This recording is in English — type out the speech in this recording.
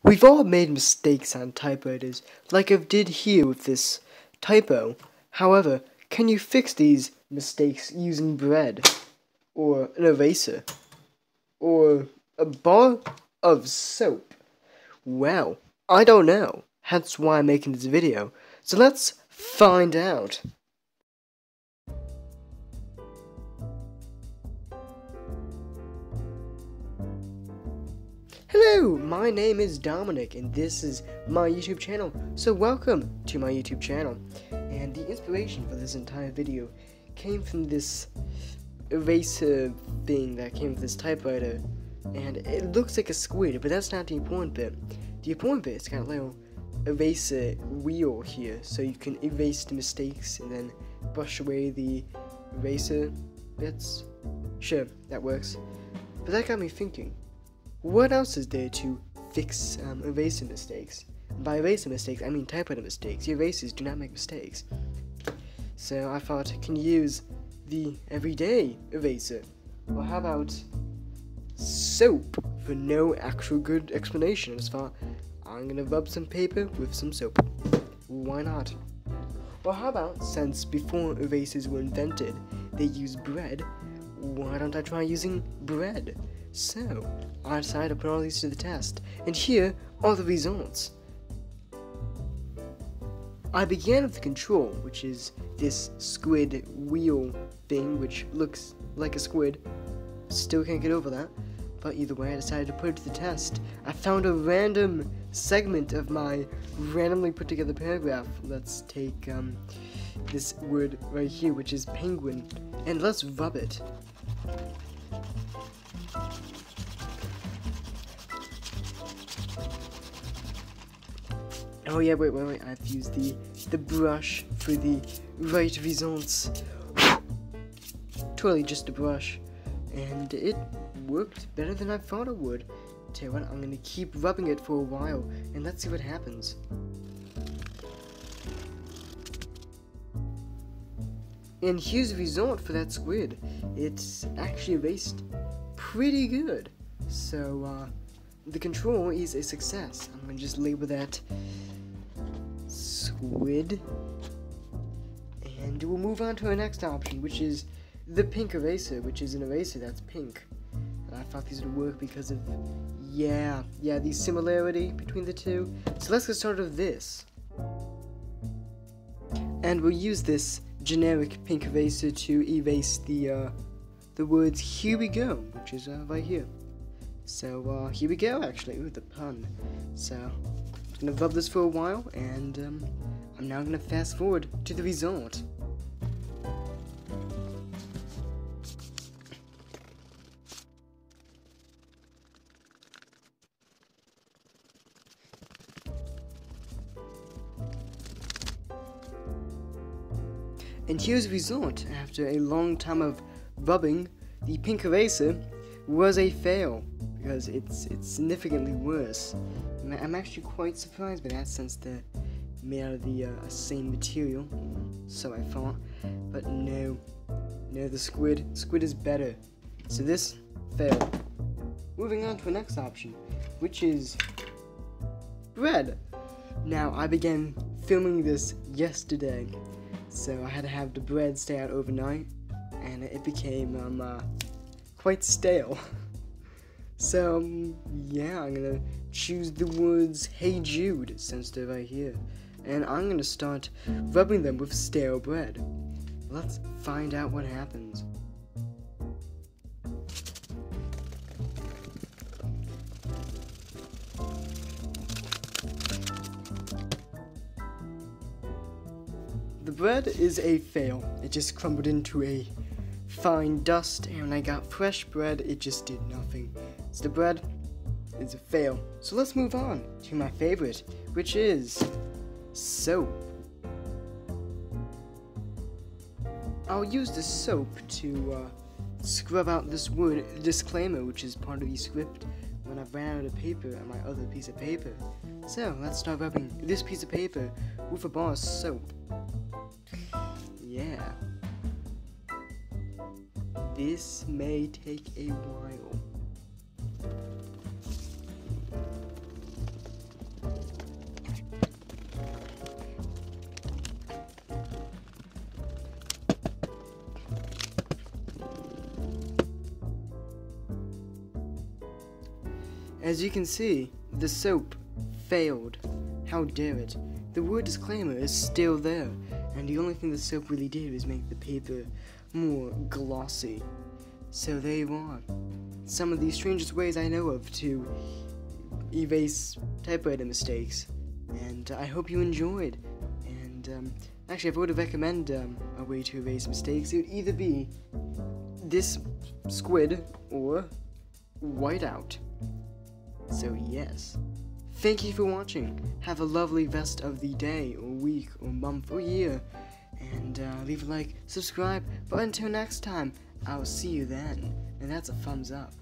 We've all made mistakes on typewriters, like I did here with this typo. However, can you fix these mistakes using bread, or an eraser, or a bar of soap? Well, I don't know. Hence why I'm making this video. So let's find out. Hello, my name is Dominic and this is my YouTube channel. So welcome to my YouTube channel. And the inspiration for this entire video came from this eraser thing that came with this typewriter. And it looks like a squid, but that's not the important bit. The important bit is got a little eraser wheel here, so you can erase the mistakes and then brush away the eraser bits. Sure, that works. But that got me thinking. What else is there to fix eraser mistakes? By eraser mistakes, I mean typewriter mistakes. Erasers do not make mistakes. So I thought, can you use the everyday eraser? Or how about soap? For no actual good explanation. I just thought, I'm gonna rub some paper with some soap. Why not? Or how about, since before erasers were invented, they used bread, why don't I try using bread? So, I decided to put all these to the test, and here are the results. I began with the control, which is this squid wheel thing, which looks like a squid. Still can't get over that, but either way I decided to put it to the test. I found a random segment of my randomly put together paragraph. Let's take this word right here, which is penguin, and let's rub it. Oh yeah, wait, I've used the brush for the right results. Totally just a brush. And it worked better than I thought it would. Tell you what, I'm gonna keep rubbing it for a while, and let's see what happens. And here's the result for that squid. It's actually erased pretty good. So, the control is a success. I'm gonna just label that squid. And we'll move on to our next option, which is the pink eraser, which is an eraser that's pink. And I thought these would work because of, the similarity between the two. So let's get started with this. And we'll use this generic pink eraser to erase the words "here we go," which is right here. So here we go, actually. Ooh, the pun. So I'm gonna rub this for a while, and I'm now gonna fast forward to the result. And here's the result. After a long time of rubbing, the pink eraser was a fail, because it's significantly worse. I'm actually quite surprised by that, since they're made out of the same material, so I thought. But no, the squid is better. So this failed. Moving on to the next option, which is bread. Now, I began filming this yesterday, so I had to have the bread stay out overnight, and it became quite stale. So yeah, I'm gonna choose the words "Hey Jude" since they're right here, and I'm gonna start rubbing them with stale bread. Let's find out what happens. The bread is a fail. It just crumbled into a fine dust, and when I got fresh bread, it just did nothing. So the bread is a fail. So let's move on to my favorite, which is soap. I'll use the soap to scrub out this word disclaimer, which is part of the script when I ran out of paper on my other piece of paper. So let's start rubbing this piece of paper with a bar of soap. Yeah. This may take a while. As you can see, the soap failed. How dare it? The word disclaimer is still there, and the only thing the soap really did was make the paper more glossy. So there you are. Some of the strangest ways I know of to erase typewriter mistakes, and I hope you enjoyed. And actually, if I were to recommend a way to erase mistakes, it would either be this squid or whiteout. So yes, thank you for watching. Have a lovely rest of the day or week or month or year, and leave a like, subscribe, but until next time, I'll see you then. And that's a thumbs up.